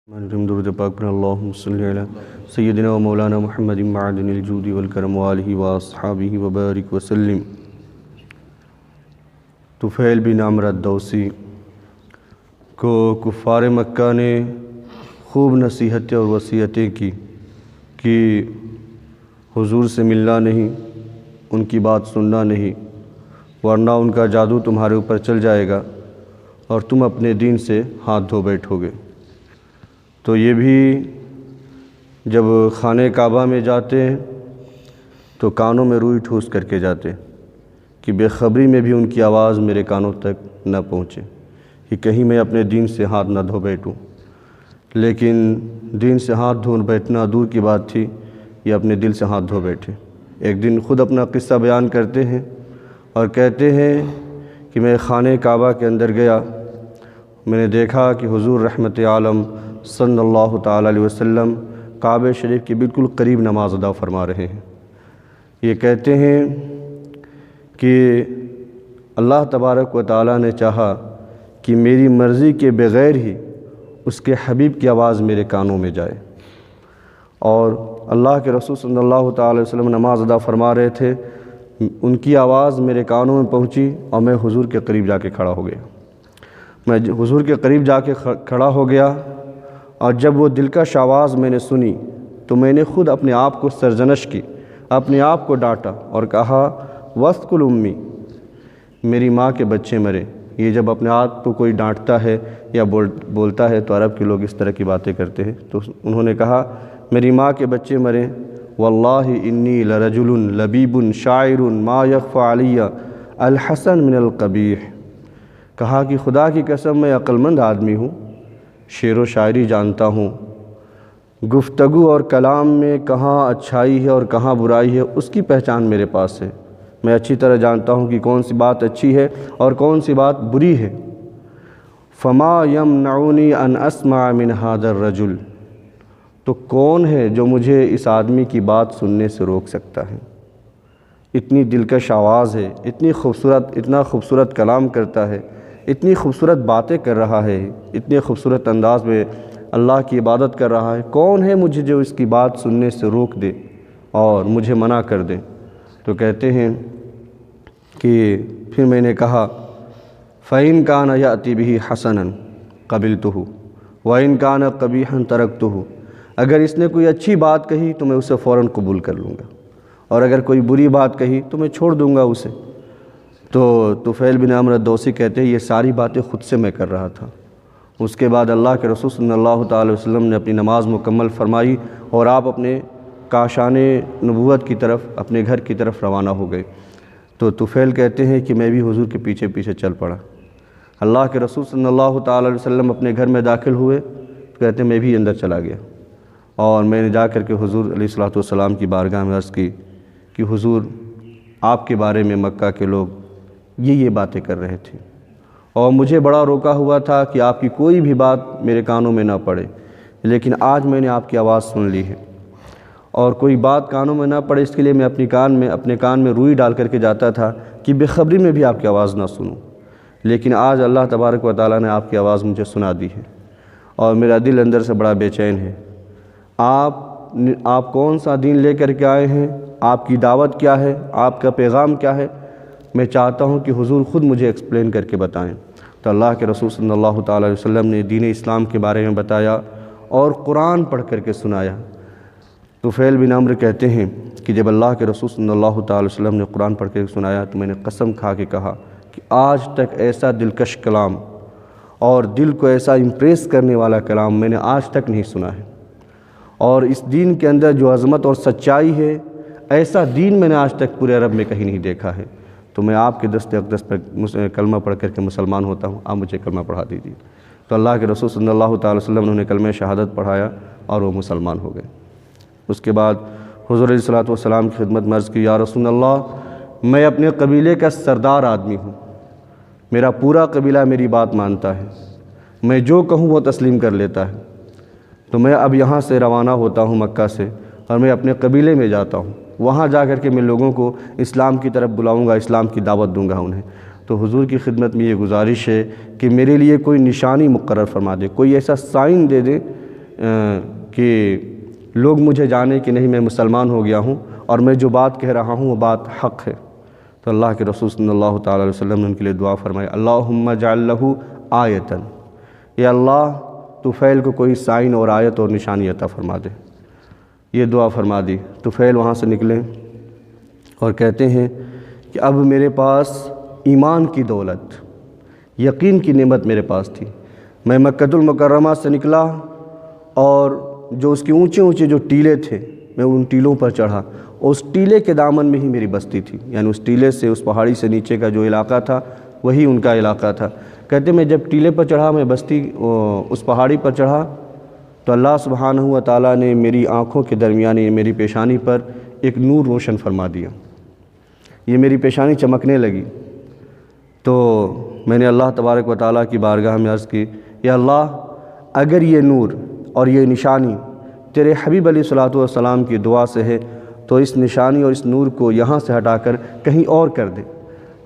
درود پاک پر اللہم صلی علی سیدنا و مولانا محمد معدن الجود والکرم والہ واصحابہ وبارک وسلم۔ طفیل بن عمرو الدوسی کو کفار مکہ نے خوب نصیحتیں اور وصیتیں کی کہ حضور سے ملنا نہیں، ان کی بات سننا نہیں، ورنہ ان کا جادو تمہارے اوپر چل جائے گا اور تم اپنے دین سے ہاتھ دھو بیٹھو گے۔ تو یہ بھی جب خانہ کعبہ میں جاتے ہیں تو کانوں میں روئی ٹھوس کر کے جاتے کہ بے خبری میں بھی ان کی آواز میرے کانوں تک نہ پہنچے کہ کہیں میں اپنے دین سے ہاتھ نہ دھو بیٹھوں۔ لیکن دین سے ہاتھ دھو بیٹھنا دور کی بات تھی، یہ اپنے دل سے ہاتھ دھو بیٹھے۔ ایک دن خود اپنا قصہ بیان کرتے ہیں اور کہتے ہیں کہ میں خانہ کعبہ کے اندر گیا، میں نے دیکھا کہ حضور رحمت عالم صلی اللہ تعالیٰ علیہ وسلم کعبہ شریف کے بالکل قریب نماز ادا فرما رہے ہیں۔ یہ کہتے ہیں کہ اللہ تبارک و تعالیٰ نے چاہا کہ میری مرضی کے بغیر ہی اس کے حبیب کی آواز میرے کانوں میں جائے، اور اللہ کے رسول صلی اللہ تعالیٰ علیہ وسلم نماز ادا فرما رہے تھے، ان کی آواز میرے کانوں میں پہنچی اور میں حضور کے قریب جا کے کھڑا ہو گیا۔ میں حضور کے قریب جا کے کھڑا ہو گیا، اور جب وہ دلکش آواز میں نے سنی تو میں نے خود اپنے آپ کو سرزنش کی، اپنے آپ کو ڈانٹا اور کہا وَاسْقُلْ اُمِّی، میری ماں کے بچے مرے۔ یہ جب اپنے آپ کو کوئی ڈانٹتا ہے یا بولتا ہے تو عرب کے لوگ اس طرح کی باتیں کرتے ہیں، تو انہوں نے کہا میری ماں کے بچے مرے، وَاللَّهِ إِنِّي لَرَجُلٌ لَبِيبٌ شَاعِرٌ مَا يَخْفَى عَلَيَّ الْحَسَنُ مِنَ الْقَبِيحِ، کہا کہ خدا کی قسم میں عقل مند آدمی ہوں، شعر و شاعری جانتا ہوں، گفتگو اور کلام میں کہاں اچھائی ہے اور کہاں برائی ہے اس کی پہچان میرے پاس ہے۔ میں اچھی طرح جانتا ہوں کہ کون سی بات اچھی ہے اور کون سی بات بری ہے۔ فَمَا يَمْنَعُنِي أَنْ أَسْمَعَ مِنْ هَذَا الرَّجُلِ، تو کون ہے جو مجھے اس آدمی کی بات سننے سے روک سکتا ہے؟ اتنی دلکش آواز ہے، اتنا خوبصورت کلام کرتا ہے، اتنی خوبصورت باتیں کر رہا ہے، اتنے خوبصورت انداز میں اللہ کی عبادت کر رہا ہے، کون ہے مجھے جو اس کی بات سننے سے روک دے اور مجھے منع کر دے؟ تو کہتے ہیں کہ پھر میں نے کہا فَإِنْ كَانَ يَأْتِي بِهِ حَسَنًا قَبِلْتُهُ وَإِنْ كَانَ قَبِيحًا تَرَكْتُهُ، اگر اس نے کوئی اچھی بات کہی تو میں اسے فوراً قبول کر لوں گا، اور اگر کوئی بری بات کہی تو میں چھوڑ دوں گا اسے۔ تو طفیل بن عمرو الدوسی کہتے ہیں یہ ساری باتیں خود سے میں کر رہا تھا۔ اس کے بعد اللہ کے رسول صلی اللہ تعالی وسلم نے اپنی نماز مکمل فرمائی اور آپ اپنے کاشان نبوت کی طرف، اپنے گھر کی طرف روانہ ہو گئے۔ تو طفیل کہتے ہیں کہ میں بھی حضور کے پیچھے پیچھے چل پڑا۔ اللہ کے رسول صلی اللہ تعالی وسلم اپنے گھر میں داخل ہوئے، کہتے ہیں میں بھی اندر چلا گیا، اور میں نے جا کر کے حضور علیہ الصلوۃ والسلام کی بارگاہ میں عرض کی کہ حضور آپ کے بارے میں مکہ کے لوگ یہ باتیں کر رہے تھے، اور مجھے بڑا روکا ہوا تھا کہ آپ کی کوئی بھی بات میرے کانوں میں نہ پڑے، لیکن آج میں نے آپ کی آواز سن لی ہے، اور کوئی بات کانوں میں نہ پڑے اس کے لیے میں اپنے کان میں روئی ڈال کر کے جاتا تھا کہ بے خبری میں بھی آپ کی آواز نہ سنوں، لیکن آج اللہ تبارک و تعالیٰ نے آپ کی آواز مجھے سنا دی ہے، اور میرا دل اندر سے بڑا بے چین ہے۔ آپ کون سا دین لے کر کے آئے ہیں؟ آپ کی دعوت کیا ہے؟ آپ کا پیغام کیا ہے؟ میں چاہتا ہوں کہ حضور خود مجھے ایکسپلین کر کے بتائیں۔ تو اللہ کے رسول صلی اللہ تعالی علیہ وسلم نے دین اسلام کے بارے میں بتایا اور قرآن پڑھ کر کے سنایا۔ طفیل بن عمرو کہتے ہیں کہ جب اللہ کے رسول صلی اللہ تعالی وسلم نے قرآن پڑھ کے سنایا تو میں نے قسم کھا کے کہا کہ آج تک ایسا دلکش کلام اور دل کو ایسا امپریس کرنے والا کلام میں نے آج تک نہیں سنا ہے، اور اس دین کے اندر جو عظمت اور سچائی ہے ایسا دین میں نے آج تک پورے عرب میں کہیں نہیں دیکھا ہے۔ تو میں آپ کے دست اقدس پر کلمہ پڑھ کر کے مسلمان ہوتا ہوں، آپ مجھے کلمہ پڑھا دیجیے۔ تو اللہ کے رسول صلی اللہ تعالی وسلم نے انہیں کلمہ شہادت پڑھایا اور وہ مسلمان ہو گئے۔ اس کے بعد حضور علیہ الصلوۃ والسلام کی خدمت میں عرض کی یا رسول اللہ، میں اپنے قبیلے کا سردار آدمی ہوں، میرا پورا قبیلہ میری بات مانتا ہے، میں جو کہوں وہ تسلیم کر لیتا ہے، تو میں اب یہاں سے روانہ ہوتا ہوں مکہ سے، اور میں اپنے قبیلے میں جاتا ہوں، وہاں جا کر کے میں لوگوں کو اسلام کی طرف بلاؤں گا، اسلام کی دعوت دوں گا انہیں۔ تو حضور کی خدمت میں یہ گزارش ہے کہ میرے لیے کوئی نشانی مقرر فرما دے، کوئی ایسا سائن دے دیں کہ لوگ مجھے جانیں کہ نہیں میں مسلمان ہو گیا ہوں اور میں جو بات کہہ رہا ہوں وہ بات حق ہے۔ تو اللہ کے رسول صلی اللہ تعالیٰ علیہ وسلم نے ان کے لیے دعا فرمائی، اللہم اجعل لہ آیتاً، یا اللہ طفیل کو کوئی سائن اور آیت اور نشانی عطا فرما دے۔ یہ دعا فرما دی۔ طفیل وہاں سے نکلے اور کہتے ہیں کہ اب میرے پاس ایمان کی دولت، یقین کی نعمت میرے پاس تھی۔ میں مکۃ المکرمہ سے نکلا اور جو اس کے اونچے اونچے جو ٹیلے تھے میں ان ٹیلوں پر چڑھا، اس ٹیلے کے دامن میں ہی میری بستی تھی، یعنی اس ٹیلے سے، اس پہاڑی سے نیچے کا جو علاقہ تھا وہی ان کا علاقہ تھا۔ کہتے میں جب ٹیلے پر چڑھا، میں بستی اس پہاڑی پر چڑھا تو اللہ سبحانہ و تعالیٰ نے میری آنکھوں کے درمیان، میری پیشانی پر ایک نور روشن فرما دیا۔ یہ میری پیشانی چمکنے لگی تو میں نے اللہ تبارک و تعالیٰ کی بارگاہ میں عرض کی، یا اللہ اگر یہ نور اور یہ نشانی تیرے حبیب علیہ الصلوۃ والسلام کی دعا سے ہے تو اس نشانی اور اس نور کو یہاں سے ہٹا کر کہیں اور کر دے،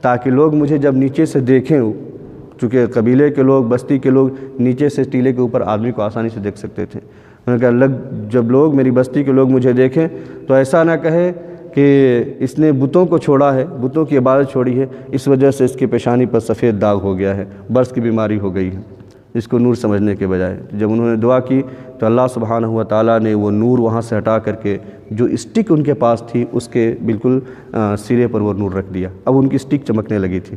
تاکہ لوگ مجھے جب نیچے سے دیکھیں، چونکہ قبیلے کے لوگ، بستی کے لوگ نیچے سے ٹیلے کے اوپر آدمی کو آسانی سے دیکھ سکتے تھے۔ میں نے کہا جب لوگ، میری بستی کے لوگ مجھے دیکھیں تو ایسا نہ کہے کہ اس نے بتوں کو چھوڑا ہے، بتوں کی عبادت چھوڑی ہے، اس وجہ سے اس کی پیشانی پر سفید داغ ہو گیا ہے، برس کی بیماری ہو گئی ہے، اس کو نور سمجھنے کے بجائے۔ جب انہوں نے دعا کی تو اللہ سبحانہ و تعالیٰ نے وہ نور وہاں سے ہٹا کر کے جو اسٹک ان کے پاس تھی اس کے بالکل سرے پر وہ نور رکھ دیا۔ اب ان کی اسٹک چمکنے لگی تھی،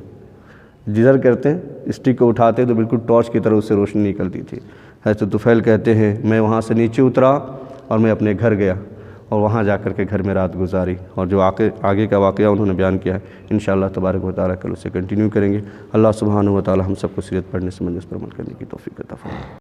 جدھر کرتے ہیں اسٹک کو اٹھاتے تو بالکل ٹارچ کی طرح اس سے روشنی نکلتی تھی۔ حضرت طفیل کہتے ہیں میں وہاں سے نیچے اترا اور میں اپنے گھر گیا اور وہاں جا کر کے گھر میں رات گزاری، اور جو آگے کا واقعہ انہوں نے بیان کیا ہے انشاءاللہ تبارک و تعالیٰ کل اسے کنٹینیو کریں گے۔ اللہ سبحانہ و تعالیٰ ہم سب کو سیرت پڑھنے سمجھنے پر عمل کرنے کی توفیق عطا فرمائے۔